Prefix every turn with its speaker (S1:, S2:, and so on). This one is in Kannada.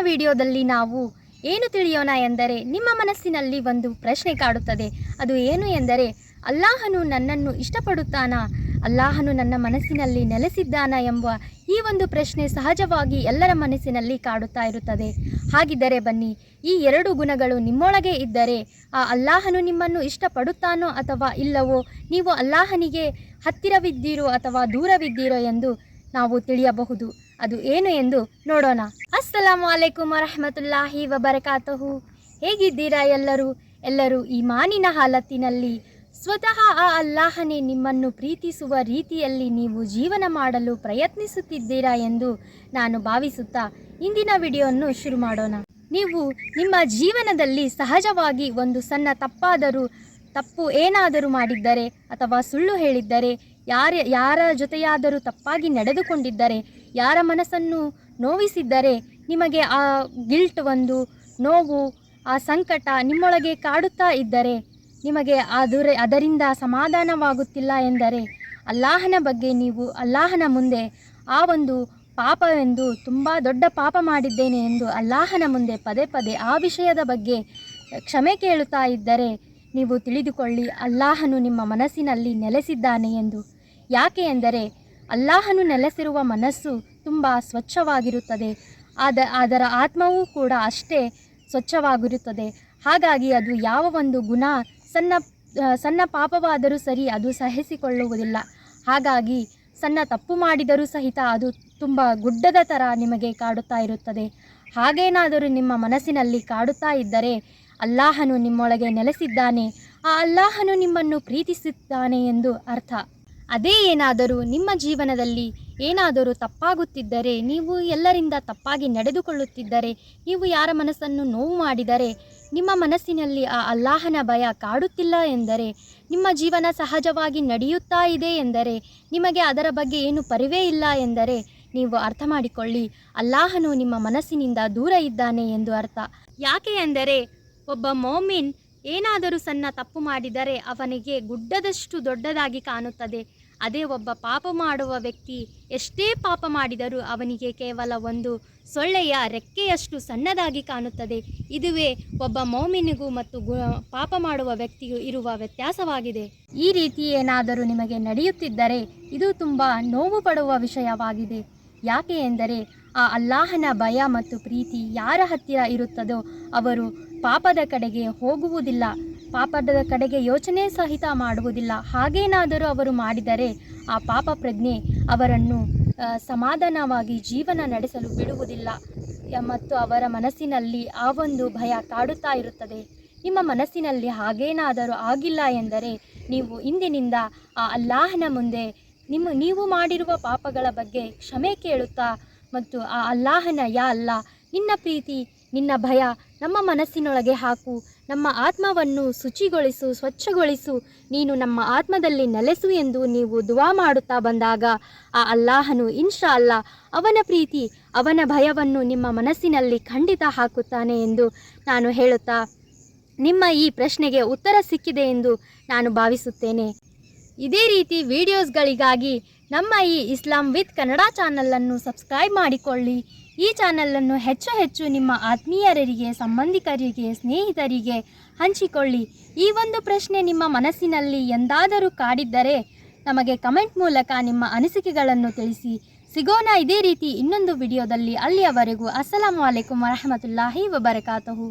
S1: ವಿಡಿಯೋದಲ್ಲಿ ನಾವು ಏನು ತಿಳಿಯೋಣ ಎಂದರೆ, ನಿಮ್ಮ ಮನಸ್ಸಿನಲ್ಲಿ ಒಂದು ಪ್ರಶ್ನೆ ಕಾಡುತ್ತದೆ. ಅದು ಏನು ಎಂದರೆ, ಅಲ್ಲಾಹನು ನನ್ನನ್ನು ಇಷ್ಟಪಡುತ್ತಾನಾ, ಅಲ್ಲಾಹನು ನನ್ನ ಮನಸ್ಸಿನಲ್ಲಿ ನೆಲೆಸಿದ್ದಾನಾ ಎಂಬ ಈ ಒಂದು ಪ್ರಶ್ನೆ ಸಹಜವಾಗಿ ಎಲ್ಲರ ಮನಸ್ಸಿನಲ್ಲಿ ಕಾಡುತ್ತಾ ಇರುತ್ತದೆ. ಹಾಗಿದ್ದರೆ ಬನ್ನಿ, ಈ ಎರಡು ಗುಣಗಳು ನಿಮ್ಮೊಳಗೆ ಇದ್ದರೆ ಆ ಅಲ್ಲಾಹನು ನಿಮ್ಮನ್ನು ಇಷ್ಟಪಡುತ್ತಾನೋ ಅಥವಾ ಇಲ್ಲವೋ, ನೀವು ಅಲ್ಲಾಹನಿಗೆ ಹತ್ತಿರವಿದ್ದೀರೋ ಅಥವಾ ದೂರವಿದ್ದೀರೋ ಎಂದು ನಾವು ತಿಳಿಯಬಹುದು. ಅದು ಏನು ಎಂದು ನೋಡೋಣ. ಅಸ್ಸಲಾಮು ಅಲೈಕುಂ ವರಹಮತುಲ್ಲಾಹಿ ವಬರಕಾತುಹು. ಹೇಗಿದ್ದೀರಾ ಎಲ್ಲರೂ ಈ ಮಾನಿನ ಹಾಲತ್ತಿನಲ್ಲಿ ಸ್ವತಃ ಆ ಅಲ್ಲಾಹನೇ ನಿಮ್ಮನ್ನು ಪ್ರೀತಿಸುವ ರೀತಿಯಲ್ಲಿ ನೀವು ಜೀವನ ಮಾಡಲು ಪ್ರಯತ್ನಿಸುತ್ತಿದ್ದೀರಾ ಎಂದು ನಾನು ಭಾವಿಸುತ್ತಾ ಇಂದಿನ ವಿಡಿಯೋವನ್ನು ಶುರು ಮಾಡೋಣ. ನೀವು ನಿಮ್ಮ ಜೀವನದಲ್ಲಿ ಸಹಜವಾಗಿ ಒಂದು ಸಣ್ಣ ತಪ್ಪು ಏನಾದರೂ ಮಾಡಿದ್ದರೆ ಅಥವಾ ಸುಳ್ಳು ಹೇಳಿದ್ದರೆ, ಯಾರ ಜೊತೆಯಾದರೂ ತಪ್ಪಾಗಿ ನಡೆದುಕೊಂಡಿದ್ದರೆ, ಯಾರ ಮನಸ್ಸನ್ನು ನೋವಿಸಿದ್ದರೆ, ನಿಮಗೆ ಆ ಗಿಲ್ಟ್, ಒಂದು ನೋವು, ಆ ಸಂಕಟ ನಿಮ್ಮೊಳಗೆ ಕಾಡುತ್ತಾ ಇದ್ದರೆ, ನಿಮಗೆ ಅದರಿಂದ ಸಮಾಧಾನವಾಗುತ್ತಿಲ್ಲ ಎಂದರೆ, ಅಲ್ಲಾಹನ ಬಗ್ಗೆ ನೀವು ಅಲ್ಲಾಹನ ಮುಂದೆ ಆ ಒಂದು ಪಾಪವೆಂದು, ತುಂಬ ದೊಡ್ಡ ಪಾಪ ಮಾಡಿದ್ದೇನೆ ಎಂದು ಅಲ್ಲಾಹನ ಮುಂದೆ ಪದೇ ಪದೇ ಆ ವಿಷಯದ ಬಗ್ಗೆ ಕ್ಷಮೆ ಕೇಳುತ್ತಾ ಇದ್ದರೆ, ನೀವು ತಿಳಿದುಕೊಳ್ಳಿ ಅಲ್ಲಾಹನು ನಿಮ್ಮ ಮನಸ್ಸಿನಲ್ಲಿ ನೆಲೆಸಿದ್ದಾನೆ ಎಂದು. ಯಾಕೆ ಎಂದರೆ, ಅಲ್ಲಾಹನು ನೆಲೆಸಿರುವ ಮನಸ್ಸು ತುಂಬ ಸ್ವಚ್ಛವಾಗಿರುತ್ತದೆ, ಅದರ ಆತ್ಮವೂ ಕೂಡ ಅಷ್ಟೇ ಸ್ವಚ್ಛವಾಗಿರುತ್ತದೆ. ಹಾಗಾಗಿ ಅದು ಯಾವ ಒಂದು ಗುಣ, ಸಣ್ಣ ಪಾಪವಾದರೂ ಸರಿ ಅದು ಸಹಿಸಿಕೊಳ್ಳುವುದಿಲ್ಲ. ಹಾಗಾಗಿ ಸಣ್ಣ ತಪ್ಪು ಮಾಡಿದರೂ ಸಹಿತ ಅದು ತುಂಬ ಗುಡ್ಡದ ಥರ ನಿಮಗೆ ಕಾಡುತ್ತಾ ಇರುತ್ತದೆ. ಹಾಗೇನಾದರೂ ನಿಮ್ಮ ಮನಸ್ಸಿನಲ್ಲಿ ಕಾಡುತ್ತಾ ಇದ್ದರೆ, ಅಲ್ಲಾಹನು ನಿಮ್ಮೊಳಗೆ ನೆಲೆಸಿದ್ದಾನೆ, ಆ ಅಲ್ಲಾಹನು ನಿಮ್ಮನ್ನು ಪ್ರೀತಿಸುತ್ತಾನೆ ಎಂದು ಅರ್ಥ. ಅದೇ ಏನಾದರೂ ನಿಮ್ಮ ಜೀವನದಲ್ಲಿ ಏನಾದರೂ ತಪ್ಪಾಗುತ್ತಿದ್ದರೆ, ನೀವು ಎಲ್ಲರಿಂದ ತಪ್ಪಾಗಿ ನಡೆದುಕೊಳ್ಳುತ್ತಿದ್ದರೆ, ನೀವು ಯಾರ ಮನಸ್ಸನ್ನು ನೋವು ಮಾಡಿದರೆ, ನಿಮ್ಮ ಮನಸ್ಸಿನಲ್ಲಿ ಆ ಅಲ್ಲಾಹನ ಭಯ ಕಾಡುತ್ತಿಲ್ಲ ಎಂದರೆ, ನಿಮ್ಮ ಜೀವನ ಸಹಜವಾಗಿ ನಡೆಯುತ್ತಾ ಇದೆ ಎಂದರೆ, ನಿಮಗೆ ಅದರ ಬಗ್ಗೆ ಏನು ಪರಿವೇ ಇಲ್ಲ ಎಂದರೆ, ನೀವು ಅರ್ಥ ಮಾಡಿಕೊಳ್ಳಿ ಅಲ್ಲಾಹನು ನಿಮ್ಮ ಮನಸ್ಸಿನಿಂದ ದೂರ ಇದ್ದಾನೆ ಎಂದು ಅರ್ಥ. ಯಾಕೆ ಎಂದರೆ, ಒಬ್ಬ ಮೋಮಿನ್ ಏನಾದರೂ ಸಣ್ಣ ತಪ್ಪು ಮಾಡಿದರೆ ಅವನಿಗೆ ಗುಡ್ಡದಷ್ಟು ದೊಡ್ಡದಾಗಿ ಕಾಣುತ್ತದೆ. ಅದೇ ಒಬ್ಬ ಪಾಪ ಮಾಡುವ ವ್ಯಕ್ತಿ ಎಷ್ಟೇ ಪಾಪ ಮಾಡಿದರೂ ಅವನಿಗೆ ಕೇವಲ ಒಂದು ಸೊಳ್ಳೆಯ ರೆಕ್ಕೆಯಷ್ಟು ಸಣ್ಣದಾಗಿ ಕಾಣುತ್ತದೆ. ಇದುವೇ ಒಬ್ಬ ಮೋಮಿನಿಗೂ ಮತ್ತು ಪಾಪ ಮಾಡುವ ವ್ಯಕ್ತಿಗೂ ಇರುವ ವ್ಯತ್ಯಾಸವಾಗಿದೆ. ಈ ರೀತಿ ಏನಾದರೂ ನಿಮಗೆ ನಡೆಯುತ್ತಿದ್ದರೆ ಇದು ತುಂಬ ನೋವು ಪಡುವ ವಿಷಯವಾಗಿದೆ. ಯಾಕೆ ಎಂದರೆ, ಆ ಅಲ್ಲಾಹನ ಭಯ ಮತ್ತು ಪ್ರೀತಿ ಯಾರ ಹತ್ತಿರ ಇರುತ್ತದೋ ಅವರು ಪಾಪದ ಕಡೆಗೆ ಹೋಗುವುದಿಲ್ಲ, ಪಾಪದ ಕಡೆಗೆ ಯೋಚನೆ ಸಹಿತ ಮಾಡುವುದಿಲ್ಲ. ಹಾಗೇನಾದರೂ ಅವರು ಮಾಡಿದರೆ ಆ ಪಾಪ ಪ್ರಜ್ಞೆ ಅವರನ್ನು ಸಮಾಧಾನವಾಗಿ ಜೀವನ ನಡೆಸಲು ಬಿಡುವುದಿಲ್ಲ ಮತ್ತು ಅವರ ಮನಸ್ಸಿನಲ್ಲಿ ಆ ಒಂದು ಭಯ ಕಾಡುತ್ತಾ ಇರುತ್ತದೆ. ನಿಮ್ಮ ಮನಸ್ಸಿನಲ್ಲಿ ಹಾಗೇನಾದರೂ ಆಗಿಲ್ಲ ಎಂದರೆ, ನೀವು ಇಂದಿನಿಂದ ಆ ಅಲ್ಲಾಹನ ಮುಂದೆ ನೀವು ಮಾಡಿರುವ ಪಾಪಗಳ ಬಗ್ಗೆ ಕ್ಷಮೆ ಕೇಳುತ್ತಾ ಮತ್ತು ಆ ಅಲ್ಲಾಹನ, ಯಾ ಅಲ್ಲಾ, ನಿನ್ನ ಪ್ರೀತಿ, ನಿನ್ನ ಭಯ ನಮ್ಮ ಮನಸ್ಸಿನೊಳಗೆ ಹಾಕು, ನಮ್ಮ ಆತ್ಮವನ್ನು ಶುಚಿಗೊಳಿಸು, ಸ್ವಚ್ಛಗೊಳಿಸು, ನೀನು ನಮ್ಮ ಆತ್ಮದಲ್ಲಿ ನೆಲೆಸು ಎಂದು ನೀವು ದುವಾ ಮಾಡುತ್ತಾ ಬಂದಾಗ ಆ ಅಲ್ಲಾಹನು ಇನ್ಶಾ ಅಲ್ಲಾ ಅವನ ಪ್ರೀತಿ, ಅವನ ಭಯವನ್ನು ನಿಮ್ಮ ಮನಸ್ಸಿನಲ್ಲಿ ಖಂಡಿತ ಹಾಕುತ್ತಾನೆ ಎಂದು ನಾನು ಹೇಳುತ್ತಾ, ನಿಮ್ಮ ಈ ಪ್ರಶ್ನೆಗೆ ಉತ್ತರ ಸಿಕ್ಕಿದೆ ಎಂದು ನಾನು ಭಾವಿಸುತ್ತೇನೆ. ಇದೇ ರೀತಿ ವಿಡಿಯೋಸ್ಗಳಿಗಾಗಿ ನಮ್ಮ ಈ ಇಸ್ಲಾಂ ವಿತ್ ಕನ್ನಡ ಚಾನಲನ್ನು ಸಬ್ಸ್ಕ್ರೈಬ್ ಮಾಡಿಕೊಳ್ಳಿ. ಈ ಚಾನಲನ್ನು ಹೆಚ್ಚು ನಿಮ್ಮ ಆತ್ಮೀಯರಿಗೆ, ಸಂಬಂಧಿಕರಿಗೆ, ಸ್ನೇಹಿತರಿಗೆ ಹಂಚಿಕೊಳ್ಳಿ. ಈ ಒಂದು ಪ್ರಶ್ನೆ ನಿಮ್ಮ ಮನಸ್ಸಿನಲ್ಲಿ ಎಂದಾದರೂ ಕಾಡಿದ್ದರೆ ನಮಗೆ ಕಮೆಂಟ್ ಮೂಲಕ ನಿಮ್ಮ ಅನಿಸಿಕೆಗಳನ್ನು ತಿಳಿಸಿ. ಸಿಗೋಣ ಇದೇ ರೀತಿ ಇನ್ನೊಂದು ವಿಡಿಯೋದಲ್ಲಿ. ಅಲ್ಲಿಯವರೆಗೂ ಅಸ್ಸಲಾಮು ಅಲೈಕುಂ ವರಹಮತುಲ್ಲಾಹಿ ವಬರಕಾತುಹು.